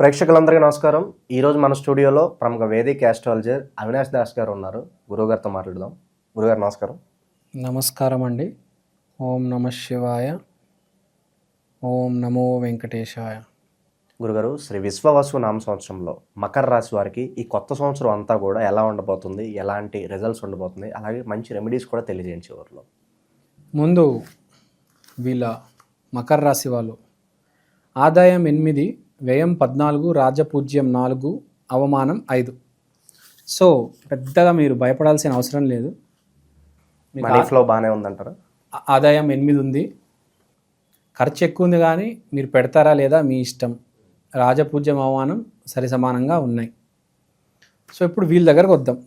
ప్రేక్షకులందరికీ నమస్కారం. ఈరోజు మన స్టూడియోలో ప్రముఖ వేదిక ఆస్ట్రాలజర్ అవినాష్ దాస్ గారు ఉన్నారు. గురువుగారితో మాట్లాడదాం. గురుగారు నమస్కారం. నమస్కారం అండి. ఓం నమ శివాయ. ఓం నమో వెంకటేశాయ. గురుగారు, శ్రీ విశ్వవసు నామ సంవత్సరంలో మకర రాశి వారికి ఈ కొత్త సంవత్సరం అంతా కూడా ఎలా ఉండబోతుంది, ఎలాంటి రిజల్ట్స్ ఉండబోతుంది, అలాగే మంచి రెమెడీస్ కూడా తెలియజేయండి చివరిలో. ముందు వీళ్ళ మకర రాశి వాళ్ళు ఆదాయం 8, వ్యయం 14, రాజపూజ్యం 4, అవమానం 5. సో పెద్దగా మీరు భయపడాల్సిన అవసరం లేదు. మనీ ఫ్లో బాగానే ఉందంటారా? ఆదాయం 8 ఉంది, ఖర్చు ఎక్కువ ఉంది, కానీ మీరు పెడతారా లేదా మీ ఇష్టం. రాజపూజ్యం, అవమానం సరి సమానంగా ఉన్నాయి. సో ఇప్పుడు వీళ్ళ దగ్గరకు వద్దాం.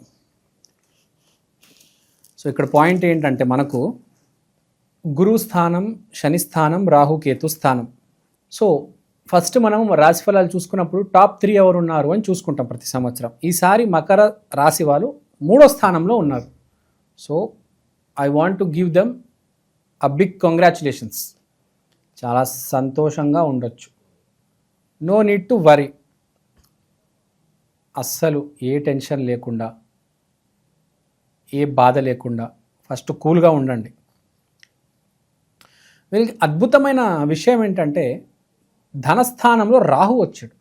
సో ఇక్కడ పాయింట్ ఏంటంటే మనకు గురు స్థానం, శని స్థానం, రాహుకేతు స్థానం. సో ఫస్ట్ మనం రాశి ఫలాలు చూసుకున్నప్పుడు టాప్ 3 ఎవరు ఉన్నారు అని చూసుకుంటాం ప్రతి సంవత్సరం. ఈసారి మకర రాశి వాళ్ళు 3వ స్థానంలో ఉన్నారు. So I want to give them a big congratulations. చాలా సంతోషంగా ఉండొచ్చు. No need to worry. అస్సలు ఏ టెన్షన్ లేకుండా, ఏ బాధ లేకుండా ఫస్ట్ కూల్గా ఉండండి. వీళ్ళకి అద్భుతమైన విషయం ఏంటంటే ధనస్థానంలో రాహు వచ్చాడు.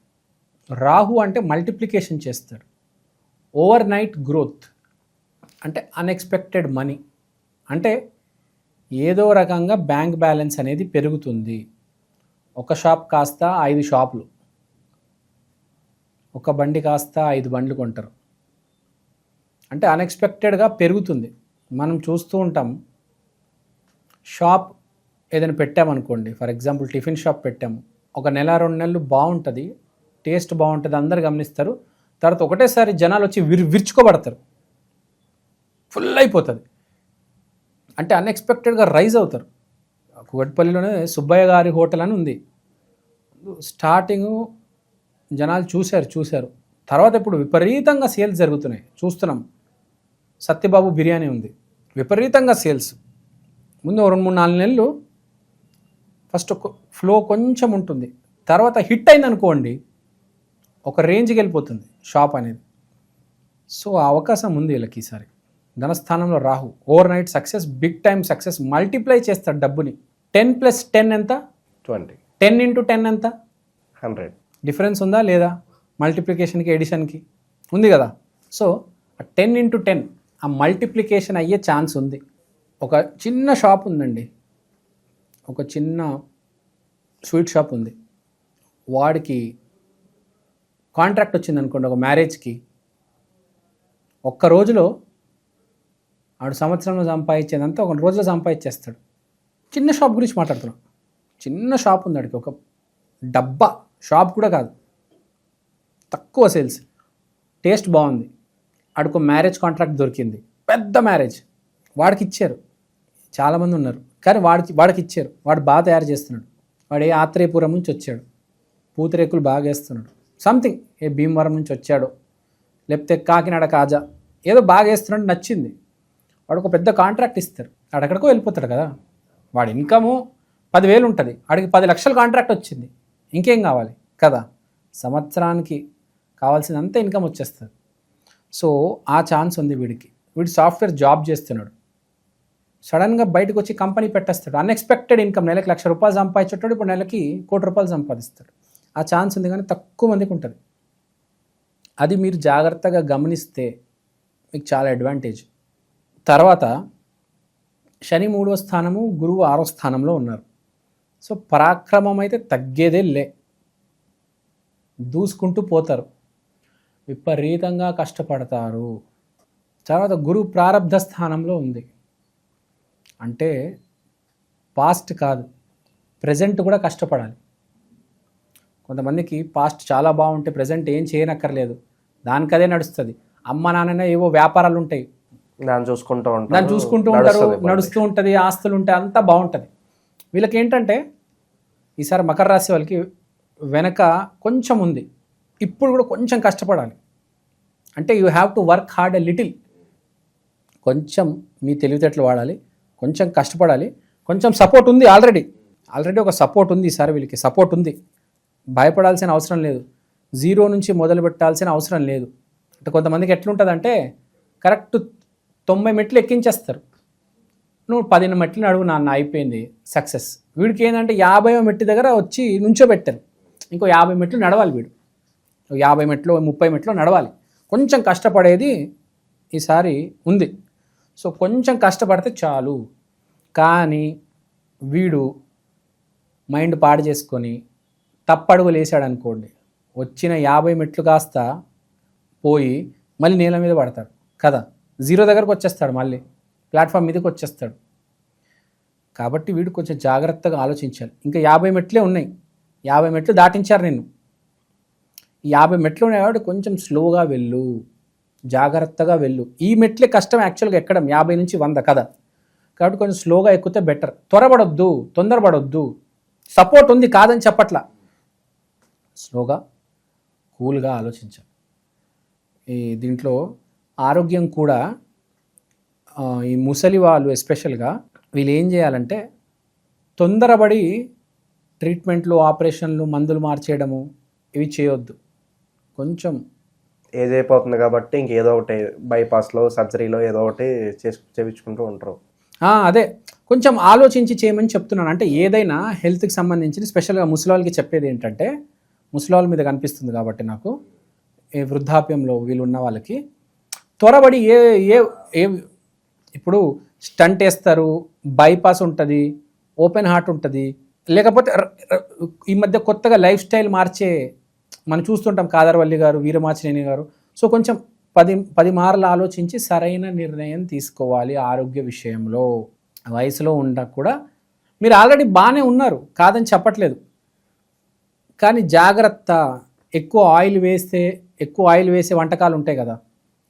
రాహు అంటే మల్టిప్లికేషన్ చేస్తాడు. ఓవర్ నైట్ గ్రోత్ అంటే అన్ఎక్స్పెక్టెడ్ మనీ, అంటే ఏదో రకంగా బ్యాంక్ బ్యాలెన్స్ అనేది పెరుగుతుంది. ఒక షాప్ కాస్త 5 షాపులు, ఒక బండి కాస్త 5 బండ్లు కొంటారు. అంటే అన్ఎక్స్పెక్టెడ్గా పెరుగుతుంది. మనం చూస్తూ ఉంటాం. షాప్ ఏదైనా పెట్టామనుకోండి, ఫర్ ఎగ్జాంపుల్ టిఫిన్ షాప్ పెట్టాము, ఒక నెల 2 నెలలు బాగుంటుంది, టేస్ట్ బాగుంటుంది, అందరు గమనిస్తారు. తర్వాత ఒకటేసారి జనాలు వచ్చి విరుచుకోబడతారు, ఫుల్ అయిపోతుంది. అంటే అన్ఎక్స్పెక్టెడ్గా రైజ్ అవుతారు. కుకట్పల్లిలోనే సుబ్బయ్య గారి హోటల్ అని ఉంది. స్టార్టింగు జనాలు చూశారు, తర్వాత ఇప్పుడు విపరీతంగా సేల్స్ జరుగుతున్నాయి, చూస్తున్నాం. సత్యబాబు బిర్యానీ ఉంది, విపరీతంగా సేల్స్. ముందు 2-3-4 నెలలు ఫస్ట్ ఫ్లో కొంచెం ఉంటుంది, తర్వాత హిట్ అయింది అనుకోండి, ఒక రేంజ్కి వెళ్ళిపోతుంది షాప్ అనేది. సో ఆ అవకాశం ఉంది వీళ్ళకి ఈసారి. ధనస్థానంలో Rahu overnight success, big time success, multiply చేస్తాడు డబ్బుని. 10 + 10 ఎంత? 20. 10 × 10 ఎంత? 100. డిఫరెన్స్ ఉందా లేదా? మల్టిప్లికేషన్కి ఎడిషన్కి ఉంది కదా. సో 10 × 10 ఆ మల్టిప్లికేషన్ అయ్యే ఛాన్స్ ఉంది. ఒక చిన్న షాప్ ఉందండి, ఒక చిన్న స్వీట్ షాప్ ఉంది. వాడికి కాంట్రాక్ట్ వచ్చింది అనుకోండి ఒక మ్యారేజ్కి. ఒక్క రోజులో ఆడు సంవత్సరంలో సంపాదించేదంతా ఒక రోజులో సంపాదించేస్తాడు. చిన్న షాప్ గురించి మాట్లాడుతున్నాం. చిన్న షాప్ ఉంది ఆడికి, ఒక డబ్బా షాప్ కూడా కాదు, తక్కువ సేల్స్, టేస్ట్ బాగుంది. ఆడికి మ్యారేజ్ కాంట్రాక్ట్ దొరికింది, పెద్ద మ్యారేజ్. వాడికి ఇచ్చారు, చాలామంది ఉన్నారు, కానీ వాడికి ఇచ్చారు. వాడు బాగా తయారు చేస్తున్నాడు. వాడు ఏ ఆత్రేయపురం నుంచి వచ్చాడు, పూతరేకులు బాగా వేస్తున్నాడు. సంథింగ్ ఏ భీమవరం నుంచి వచ్చాడు, లేకపోతే కాకినాడ కాజా, ఏదో బాగా వేస్తున్నాడు, నచ్చింది. వాడు ఒక పెద్ద కాంట్రాక్ట్ ఇస్తారు, అక్కడికో వెళ్ళిపోతాడు కదా. వాడి ఇన్కము 10,000 ఉంటుంది, వాడికి 10 లక్షల కాంట్రాక్ట్ వచ్చింది. ఇంకేం కావాలి కదా, సంవత్సరానికి కావాల్సినంత ఇన్కమ్ వచ్చేస్తుంది. సో ఆ ఛాన్స్ ఉంది వీడికి. వీడు సాఫ్ట్వేర్ జాబ్ చేస్తున్నాడు, సడన్గా బయటకు వచ్చి కంపెనీ పెట్టేస్తాడు. అన్ఎక్స్పెక్టెడ్ ఇన్కమ్, నెలకి ₹1,00,000 సంపాదించేటోడు ఇప్పుడు నెలకి ₹1,00,00,000 సంపాదిస్తాడు. ఆ ఛాన్స్ ఉంది, కానీ తక్కువ మందికి ఉంటుంది. అది మీరు జాగ్రత్తగా గమనిస్తే మీకు చాలా అడ్వాంటేజ్. తర్వాత శని 3వ స్థానము, గురువు 6వ స్థానంలో ఉన్నారు. సో పరాక్రమం అయితే తగ్గేదే లే, దూసుకుంటూ పోతారు, విపరీతంగా కష్టపడతారు. తర్వాత గురువు ప్రారబ్ధ స్థానంలో ఉంది, అంటే పాస్ట్ కాదు ప్రజెంట్ కూడా కష్టపడాలి. కొంతమందికి పాస్ట్ చాలా బాగుంటే ప్రజెంట్ ఏం చేయనక్కర్లేదు, దానికదే నడుస్తుంది. అమ్మ నాన్ననే ఏవో వ్యాపారాలు ఉంటాయి, దాన్ని చూసుకుంటూ ఉంటారు, నడుస్తూ ఉంటుంది, ఆస్తులు ఉంటాయి, అంతా బాగుంటుంది. వీళ్ళకి ఏంటంటే ఈసారి మకర రాశి వాళ్ళకి వెనక కొంచెం ఉంది, ఇప్పుడు కూడా కొంచెం కష్టపడాలి. అంటే you have to work hard a little. కొంచెం మీ తెలివితేటలు వాడాలి, కొంచెం కష్టపడాలి, కొంచెం సపోర్ట్ ఉంది. ఆల్రెడీ ఒక సపోర్ట్ ఉంది. ఈసారి వీళ్ళకి సపోర్ట్ ఉంది, భయపడాల్సిన అవసరం లేదు. జీరో నుంచి మొదలు పెట్టాల్సిన అవసరం లేదు. అంటే కొంతమందికి ఎట్లుంటుందంటే కరెక్ట్ 90 మెట్లు ఎక్కించేస్తారు. నువ్వు 10 మెట్లు నడువు నాన్న అయిపోయింది సక్సెస్. వీడికి ఏంటంటే 50వ మెట్టు దగ్గర వచ్చి నుంచోబెట్టారు. ఇంకో 50 మెట్లు నడవాలి వీడు. 50 మెట్లు 30 మెట్లు నడవాలి. కొంచెం కష్టపడేది ఈసారి ఉంది. సో కొంచెం కష్టపడితే చాలు. కానీ వీడు మైండ్ పాడు చేసుకొని తప్పడుగులు వేసాడు అనుకోండి, వచ్చిన 50 మెట్లు కాస్త పోయి మళ్ళీ నేల మీద పడతాడు కదా, జీరో దగ్గరకు వచ్చేస్తాడు, మళ్ళీ ప్లాట్ఫామ్ మీదకి వచ్చేస్తాడు. కాబట్టి వీడు కొంచెం జాగ్రత్తగా ఆలోచించాలి. ఇంకా 50 మెట్లే ఉన్నాయి, 50 మెట్లు దాటించారు నిన్ను. ఈ 50 మెట్లు ఉన్నవాడు కొంచెం స్లోగా వెళ్ళు, జాగ్రత్తగా వెళ్ళు. ఈ మెట్లే కష్టం యాక్చువల్గా ఎక్కడం 50 నుంచి 100 కదా. కాబట్టి కొంచెం స్లోగా ఎక్కితే బెటర్. త్వరపడొద్దు, తొందరపడొద్దు. సపోర్ట్ ఉంది కాదని చెప్పట్లా, స్లోగా కూల్గా ఆలోచించాలి. ఈ దీంట్లో ఆరోగ్యం కూడా ఈ ముసలి వాళ్ళు ఎస్పెషల్గా వీళ్ళు ఏం చేయాలంటే తొందరపడి ట్రీట్మెంట్లు, ఆపరేషన్లు, మందులు మార్చేయడము ఇవి చేయొద్దు. కొంచెం ఏజ్ అయిపోతుంది కాబట్టి ఇంకేదో ఒకటి బైపాస్లో, సర్జరీలో ఏదో ఒకటి చేయించుకుంటూ ఉంటారు. అదే కొంచెం ఆలోచించి చేయమని చెప్తున్నాను. అంటే ఏదైనా హెల్త్కి సంబంధించి స్పెషల్గా ముసలి చెప్పేది ఏంటంటే, ముసలి మీద కనిపిస్తుంది కాబట్టి నాకు ఏ వృద్ధాప్యంలో వీళ్ళు ఉన్న వాళ్ళకి త్వరపడి ఏ ఏ ఏ ఇప్పుడు స్టంట్ వేస్తారు, బైపాస్ ఉంటుంది, ఓపెన్ హార్ట్ ఉంటుంది, లేకపోతే ఈ మధ్య కొత్తగా లైఫ్ స్టైల్ మార్చే మనం చూస్తుంటాం, కాదర్వల్లి గారు, వీరమాచినేని గారు. సో కొంచెం 10 మార్లు ఆలోచించి సరైన నిర్ణయం తీసుకోవాలి ఆరోగ్య విషయంలో. వయసులో ఉండక కూడా మీరు ఆల్రెడీ బాగానే ఉన్నారు కాదని చెప్పట్లేదు, కానీ జాగ్రత్త. ఎక్కువ ఆయిల్ వేసే వంటకాలు ఉంటాయి కదా,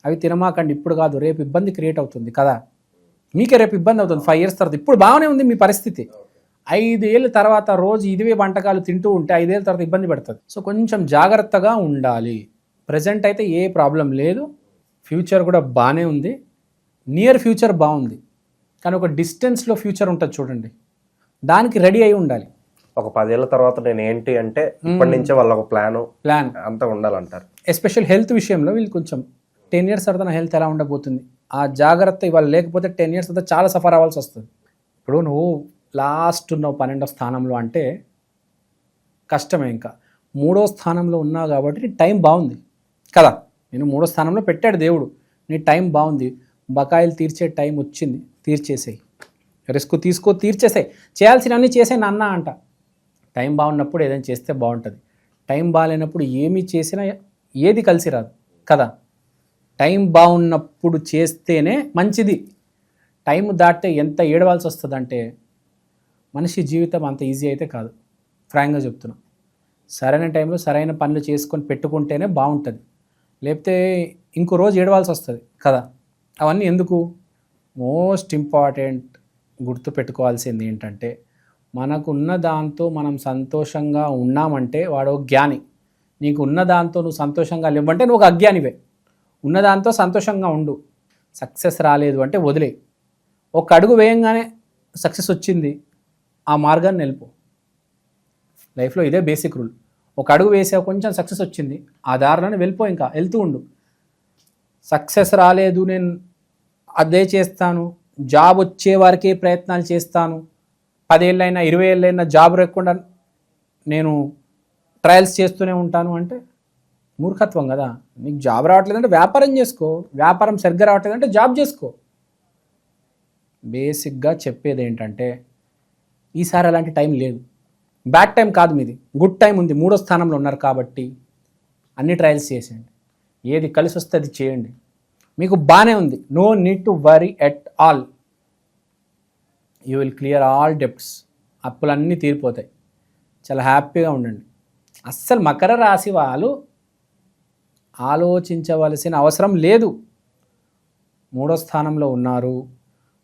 అవి తినమాకండి. ఇప్పుడు కాదు, రేపు ఇబ్బంది క్రియేట్ అవుతుంది కదా, మీకే రేపు ఇబ్బంది అవుతుంది 5 years తర్వాత. ఇప్పుడు బాగానే ఉంది మీ పరిస్థితి, 5 ఏళ్ళ తర్వాత రోజు ఇదివే వంటకాలు తింటూ ఉంటే 5 ఏళ్ళ తర్వాత ఇబ్బంది పెడుతుంది. సో కొంచెం జాగ్రత్తగా ఉండాలి. ప్రజెంట్ అయితే ఏ ప్రాబ్లం లేదు, ఫ్యూచర్ కూడా బాగానే ఉంది, నియర్ ఫ్యూచర్ బాగుంది. కానీ ఒక డిస్టెన్స్లో ఫ్యూచర్ ఉంటుంది చూడండి, దానికి రెడీ అయి ఉండాలి. ఒక 10 ఏళ్ళ తర్వాత నేను ఏంటి అంటే ఇప్పటి నుంచే వాళ్ళ ఒక ప్లాన్ అంతా ఉండాలంటారు. ఎస్పెషల్ హెల్త్ విషయంలో వీళ్ళు కొంచెం 10 years తర్వాత నా హెల్త్ ఎలా ఉండబోతుంది, ఆ జాగ్రత్త ఇవాళ లేకపోతే 10 years తర్వాత చాలా సఫర్ అవ్వాల్సి వస్తుంది. ఇప్పుడు నువ్వు లాస్ట్ ఉన్నావు 12వ స్థానంలో అంటే కష్టమే. ఇంకా 3వ స్థానంలో ఉన్నావు కాబట్టి నీ టైం బాగుంది కదా. నేను 3వ స్థానంలో పెట్టాడు దేవుడు, నీ టైం బాగుంది, బకాయిలు తీర్చే టైం వచ్చింది, తీర్చేసాయి. రిస్క్ తీసుకో, తీర్చేసాయి, చేయాల్సినవన్నీ చేసే నాన్న అంట. టైం బాగున్నప్పుడు ఏదైనా చేస్తే బాగుంటుంది, టైం బాగాలేనప్పుడు ఏమి చేసినా ఏది కలిసి రాదు కదా. టైం బాగున్నప్పుడు చేస్తేనే మంచిది. టైం దాటితే ఎంత ఏడవాల్సి వస్తుందంటే మనిషి జీవితం అంత ఈజీ అయితే కాదు, ఫ్రాంక్గా చెప్తున్నా. సరైన టైంలో సరైన పనులు చేసుకొని పెట్టుకుంటేనే బాగుంటుంది, లేకపోతే ఇంకో రోజు ఏడవాల్సి వస్తుంది కదా. అవన్నీ ఎందుకు? మోస్ట్ ఇంపార్టెంట్ గుర్తు పెట్టుకోవాల్సింది ఏంటంటే, మనకున్న దాంతో మనం సంతోషంగా ఉన్నామంటే వాడు జ్ఞాని. నీకు ఉన్న దాంతో నువ్వు సంతోషంగా లేవంటే నువ్వు ఒక అజ్ఞానివే. ఉన్నదాంతో సంతోషంగా ఉండు. సక్సెస్ రాలేదు అంటే వదిలే. ఒక అడుగు వేయంగానే సక్సెస్ వచ్చింది, ఆ మార్గాన్ని నిలుపు. లైఫ్లో ఇదే బేసిక్ రూల్. ఒక అడుగు వేసావు, కొంచెం సక్సెస్ వచ్చింది, ఆ దారిలోనే వెళ్ళిపో, ఇంకా వెళ్తూ ఉండు. సక్సెస్ రాలేదు, నేను అదే చేస్తాను, జాబ్ వచ్చే వారికే ప్రయత్నాలు చేస్తాను, 10 ఏళ్ళైనా 20 ఏళ్ళైనా జాబ్ రాకుండా నేను ట్రయల్స్ చేస్తూనే ఉంటాను అంటే మూర్ఖత్వం కదా. నీకు జాబ్ రావట్లేదంటే వ్యాపారం చేసుకో, వ్యాపారం సరిగ్గా రావట్లేదంటే జాబ్ చేసుకో. బేసిక్గా చెప్పేది ఏంటంటే, ఈసారి అలాంటి టైం లేదు, బ్యాడ్ టైం కాదు మీది, గుడ్ టైం ఉంది. 3వ స్థానంలో ఉన్నారు కాబట్టి అన్ని ట్రయల్స్ చేసేయండి, ఏది కలిసి వస్తే అది చేయండి. మీకు బాగానే ఉంది, no need to worry at all. You will clear all debts. అప్పులన్నీ తీరిపోతాయి, చాలా హ్యాపీగా ఉండండి. అస్సలు మకర రాశి వాళ్ళు ఆలోచించవలసిన అవసరం లేదు. 3వ స్థానంలో ఉన్నారు,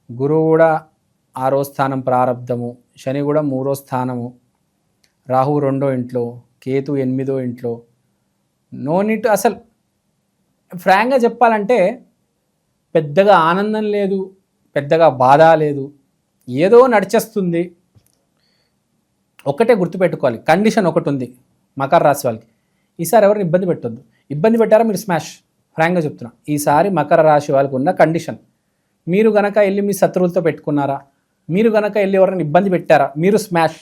గురువు కూడా 6వ స్థానం ప్రారంధము, శని కూడా 3వ స్థానము, రాహు 2వ ఇంట్లో, కేతు 8వ ఇంట్లో. No need. అసలు ఫ్రాంక్గా చెప్పాలంటే పెద్దగా ఆనందం లేదు, పెద్దగా బాధ లేదు, ఏదో నడిచేస్తుంది. ఒకటే గుర్తుపెట్టుకోవాలి, కండిషన్ ఒకటి ఉంది మకర రాశి వాళ్ళకి, ఈసారి ఎవరిని ఇబ్బంది పెట్టొద్దు. ఇబ్బంది పెట్టారా మీరు స్మాష్. ఫ్రాంక్గా చెప్తున్నా. ఈసారి మకర రాశి వాళ్ళకు ఉన్న కండిషన్, మీరు గనక వెళ్ళి మీ శత్రువులతో పెట్టుకున్నారా, మీరు గనక వెళ్ళి ఎవరైనా ఇబ్బంది పెట్టారా, మీరు స్మాష్,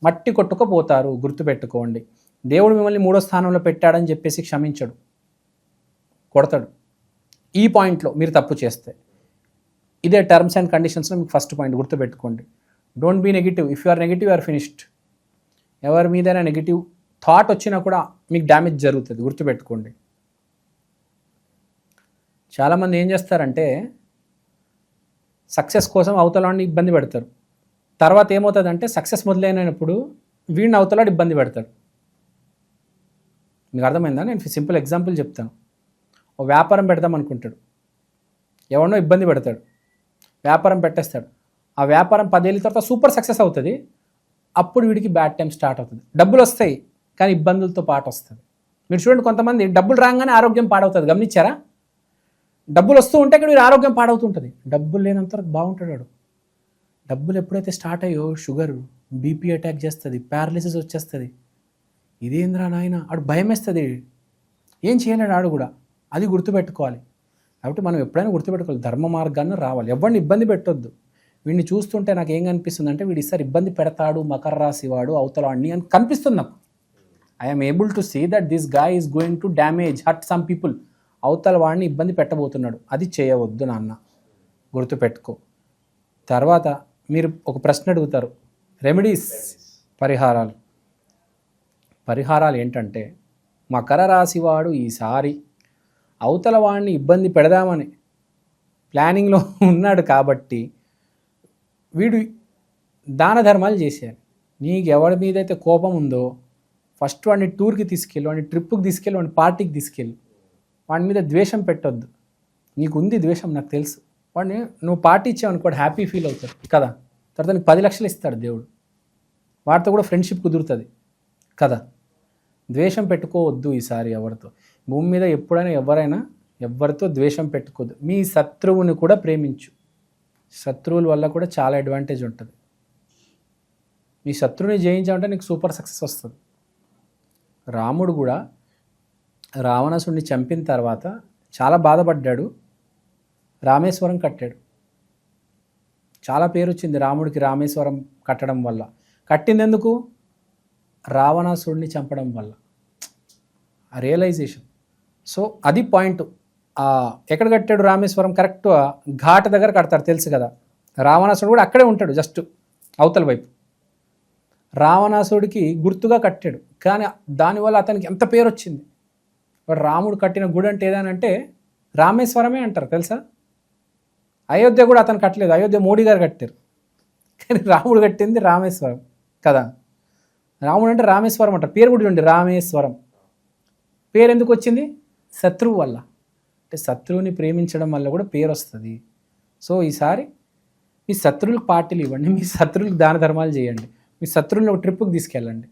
మట్టి కొట్టుకుపోతారు. గుర్తుపెట్టుకోండి. దేవుడు మిమ్మల్ని 3వ స్థానంలో పెట్టాడని చెప్పేసి క్షమించడు, కొడతాడు. ఈ పాయింట్లో మీరు తప్పు చేస్తే. ఇదే టర్మ్స్ అండ్ కండిషన్స్లో మీకు ఫస్ట్ పాయింట్ గుర్తుపెట్టుకోండి. Don't be negative. If you are negative you are finished. ఎవరి మీదైనా నెగిటివ్ థాట్ వచ్చినా కూడా మీకు డ్యామేజ్ జరుగుతుంది, గుర్తుపెట్టుకోండి. చాలామంది ఏం చేస్తారంటే సక్సెస్ కోసం అవతలాన్ని ఇబ్బంది పెడతారు. తర్వాత ఏమవుతుందంటే సక్సెస్ మొదలైనప్పుడు వీడిని అవతలాడు ఇబ్బంది పెడతాడు. మీకు అర్థమైందా? నేను సింపుల్ ఎగ్జాంపుల్ చెప్తాను. ఓ వ్యాపారం పెడదాం అనుకుంటాడు, ఎవరినో ఇబ్బంది పెడతాడు, వ్యాపారం పెట్టేస్తాడు. ఆ వ్యాపారం 10 ఏళ్ళ తర్వాత సూపర్ సక్సెస్ అవుతుంది. అప్పుడు వీడికి బ్యాడ్ టైం స్టార్ట్ అవుతుంది. డబ్బులు వస్తాయి కానీ ఇబ్బందులతో పాటు వస్తుంది. మీరు చూడండి, కొంతమంది డబ్బులు రాగానే ఆరోగ్యం పాడవుతుంది. గమనించారా? డబ్బులు వస్తూ ఉంటే ఇక్కడ వీడి ఆరోగ్యం పాడవుతుంటుంది. డబ్బులు లేనంత వరకు బాగుంటాడు వాడు. డబ్బులు ఎప్పుడైతే స్టార్ట్ అయ్యో షుగర్, బీపీ అటాక్ చేస్తుంది, ప్యారలిసిస్ వచ్చేస్తుంది. ఇదేంద్రా నాయన, ఆడు భయం వేస్తుంది, ఏం చేయలేడు ఆడు కూడా. అది గుర్తుపెట్టుకోవాలి. కాబట్టి మనం ఎప్పుడైనా గుర్తుపెట్టుకోవాలి, ధర్మ మార్గాన్ని రావాలి. ఎవరిని ఇబ్బంది పెట్టొద్దు. వీడిని చూస్తుంటే నాకు ఏం కనిపిస్తుంది అంటే వీడు ఈసారి ఇబ్బంది పెడతాడు, మకర రాశి వాడు అవతలాడిని అని కనిపిస్తుంది నాకు. I'm able to see that this guy is going to damage, hurt some people. అవతల వాడిని ఇబ్బంది పెట్టబోతున్నాడు. అది చేయవద్దు నాన్న, గుర్తుపెట్టుకో. తర్వాత మీరు ఒక ప్రశ్న అడుగుతారు, రెమెడీస్, పరిహారాలు. పరిహారాలు ఏంటంటే మకర రాశి వాడు ఈసారి అవతల వాడిని ఇబ్బంది పెడదామని ప్లానింగ్లో ఉన్నాడు కాబట్టి వీడు దాన ధర్మాలు చేసేయాలి. నీకు ఎవరి మీద అయితే కోపం ఉందో ఫస్ట్ వాడిని టూర్కి తీసుకెళ్ళి, వాడిని ట్రిప్కి తీసుకెళ్ళి, వాడిని పార్టీకి తీసుకెళ్ళి. వాడి మీద ద్వేషం పెట్టొద్దు. నీకు ఉంది ద్వేషం, నాకు తెలుసు. వాడిని నువ్వు పార్టీ ఇచ్చావు అనుకోడు, హ్యాపీ ఫీల్ అవుతాడు కదా. తర్వాత నీకు 10 లక్షలు ఇస్తాడు దేవుడు. వాడితో కూడా ఫ్రెండ్షిప్ కుదురుతుంది కదా. ద్వేషం పెట్టుకోవద్దు ఈసారి ఎవరితో. భూమి మీద ఎప్పుడైనా ఎవరితో ద్వేషం పెట్టుకోవద్దు. మీ శత్రువుని కూడా ప్రేమించు. శత్రువుల వల్ల కూడా చాలా అడ్వాంటేజ్ ఉంటుంది. మీ శత్రువుని జయించాలంటే నీకు సూపర్ సక్సెస్ వస్తుంది. రాముడు కూడా రావణాసుడిని చంపిన తర్వాత చాలా బాధపడ్డాడు, రామేశ్వరం కట్టాడు. చాలా పేరు వచ్చింది రాముడికి రామేశ్వరం కట్టడం వల్ల. కట్టింది ఎందుకు? రావణాసుడిని చంపడం వల్ల. ఆ రియలైజేషన్. సో అది పాయింట్. ఎక్కడ కట్టాడు రామేశ్వరం? కరెక్ట్ ఘాట్ దగ్గర కడతారు, తెలుసు కదా. రావణాసుడు కూడా అక్కడే ఉంటాడు, జస్ట్ అవతల వైపు. రావణాసుడికి గుర్తుగా కట్టాడు, కానీ దానివల్ల అతనికి ఎంత పేరు వచ్చింది. వాడు రాముడు కట్టిన గుడి అంటే ఏదనంటే రామేశ్వరమే అంటారు, తెలుసా. అయోధ్య కూడా అతను కట్టలేదు, అయోధ్య మోడీ గారు కట్టారు. కానీ రాముడు కట్టింది రామేశ్వరం కదా. రాముడు అంటే రామేశ్వరం అంటారు. పేరు కూడా చూడండి, రామేశ్వరం. పేరు ఎందుకు వచ్చింది? శత్రువు వల్ల. అంటే శత్రువుని ప్రేమించడం వల్ల కూడా పేరు వస్తుంది. సో ఈసారి మీ శత్రువులకు పార్టీలు ఇవ్వండి, మీ శత్రువులకు దాన ధర్మాలు చేయండి, మీ శత్రువులను ఒక ట్రిప్కి తీసుకెళ్ళండి.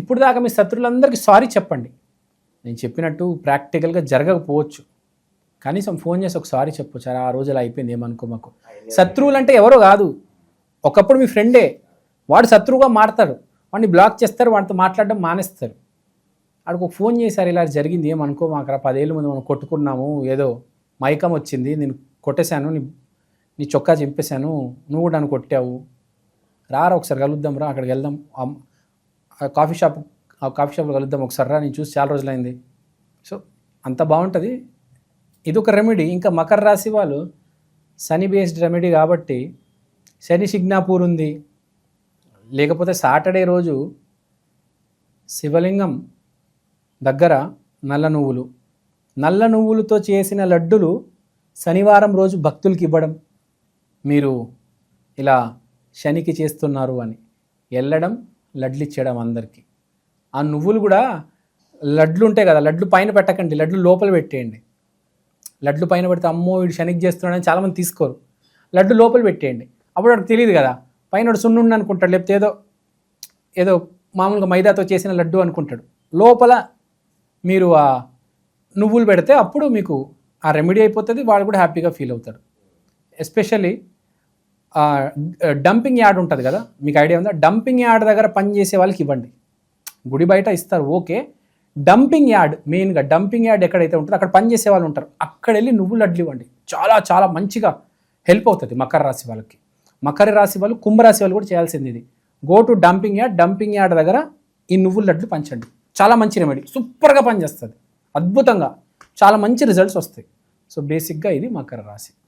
ఇప్పుడు దాకా మీ శత్రువులందరికీ సారీ చెప్పండి. నేను చెప్పినట్టు ప్రాక్టికల్గా జరగకపోవచ్చు, కనీసం ఫోన్ చేసి ఒక సారీ చెప్పొచ్చు. ఆ రోజు అలా అయిపోయింది, ఏమనుకో మాకు. శత్రువులు అంటే ఎవరో కాదు, ఒకప్పుడు మీ ఫ్రెండే. వాడు శత్రువుగా మారతాడు, వాడిని బ్లాక్ చేస్తారు, వాడితో మాట్లాడడం మానేస్తారు. వాడికి ఒక ఫోన్ చేశారు, ఇలా జరిగింది, ఏమనుకో మాకు. 10 ఏళ్ళ ముందు మనం కొట్టుకున్నాము, ఏదో మైకం వచ్చింది, నేను కొట్టేశాను, నీ చొక్కా చింపేశాను, నువ్వు కూడా నన్ను కొట్టావు, రారా ఒకసారి కలుద్దాం, రా అక్కడికి వెళ్దాం, కాఫీ షాప్లో కలుద్దాం ఒకసారి రా, నేను చూసి చాలా రోజులైంది. సో అంత బాగుంటుంది. ఇది ఒక రెమెడీ. ఇంకా మకర రాశి వాళ్ళు శని బేస్డ్ రెమెడీ కాబట్టి శని సిగ్నాపూర్ ఉంది. లేకపోతే సాటర్డే రోజు శివలింగం దగ్గర నల్ల నువ్వులతో చేసిన లడ్డులు శనివారం రోజు భక్తులకి ఇవ్వడం. మీరు ఇలా శనికి చేస్తున్నారు అని వెళ్ళడం, లడ్లు ఇచ్చేయడం అందరికీ. ఆ నువ్వులు కూడా లడ్లు ఉంటాయి కదా, లడ్లు పైన పెట్టకండి, లడ్లు లోపల పెట్టేయండి. లడ్లు పైన పెడితే అమ్మో వీడు శనికి చేస్తున్నాడని చాలామంది తీసుకోరు. లడ్డు లోపల పెట్టేయండి. అప్పుడు వాడికి తెలియదు కదా, పైన సున్నుండి అనుకుంటాడు, లేకపోతే ఏదో మామూలుగా మైదాతో చేసిన లడ్డు అనుకుంటాడు. లోపల మీరు ఆ నువ్వులు పెడితే అప్పుడు మీకు ఆ రెమెడీ అయిపోతుంది, వాడు కూడా హ్యాపీగా ఫీల్ అవుతాడు. ఎస్పెషల్లీ డంపింగ్ యార్డ్ ఉంటుంది కదా, మీకు ఐడియా ఉందా? డంపింగ్ యార్డ్ దగ్గర పనిచేసే వాళ్ళకి ఇవ్వండి. గుడి బయట ఇస్తారు ఓకే, డంపింగ్ యార్డ్, మెయిన్గా డంపింగ్ యార్డ్ ఎక్కడైతే ఉంటుందో అక్కడ పనిచేసే వాళ్ళు ఉంటారు, అక్కడ వెళ్ళి నువ్వుల లడ్లు ఇవ్వండి. చాలా చాలా మంచిగా హెల్ప్ అవుతుంది మకర రాశి వాళ్ళకి. మకర రాశి వాళ్ళు, కుంభరాశి వాళ్ళు కూడా చేయాల్సింది ఇది. గో టు డంపింగ్ యార్డ్ దగ్గర ఈ నువ్వుల లడ్లు పంచండి. చాలా మంచి రెమెడీ, సూపర్గా పనిచేస్తుంది, అద్భుతంగా చాలా మంచి రిజల్ట్స్ వస్తాయి. సో బేసిక్గా ఇది మకర రాశి.